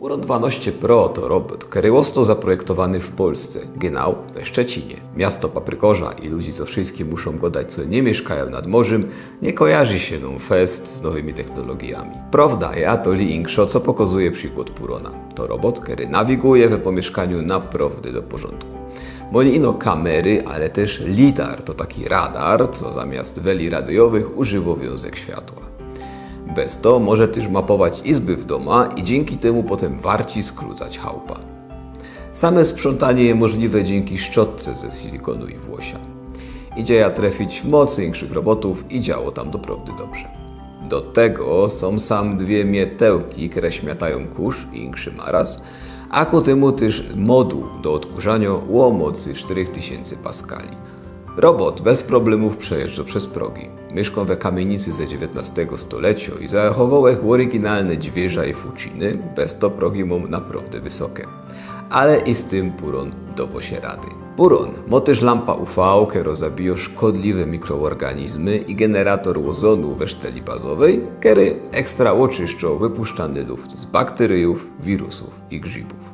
Puron 12 Pro to robot, który został zaprojektowany w Polsce, genau we Szczecinie. Miasto paprykorza i ludzi, co wszystkie muszą go dać, co nie mieszkają nad morzem, nie kojarzy się nam fest z nowymi technologiami. Prawda, ja to link, co pokazuje przykład Purona. To robot, który nawiguje we pomieszkaniu naprawdę do porządku. Bo nie ino kamery, ale też lidar, to taki radar, co zamiast weli radiowych używa wiązek światła. Bez to może też mapować izby w doma i dzięki temu potem warci skrócać chałupa. Same sprzątanie jest możliwe dzięki szczotce ze silikonu i włosia. Idzie ja trafić w mocniejszych robotów i działo tam doprawdy dobrze. Do tego są sam dwie mietełki, które śmiatają kurz i inszy maraz, a ku temu też moduł do odkurzania o mocy 4000 paskali. Robot bez problemów przejeżdża przez progi. Mieszkam we kamienicy ze XIX stulecia i zachował oryginalne dźwierza i fuciny, bez to progi mam naprawdę wysokie. Ale i z tym Puron dowo się rady. Puron ma też lampa UV, która zabija szkodliwe mikroorganizmy i generator ozonu we szteli bazowej, który ekstra oczyszcza wypuszczany luft z bakteriów, wirusów i grzybów.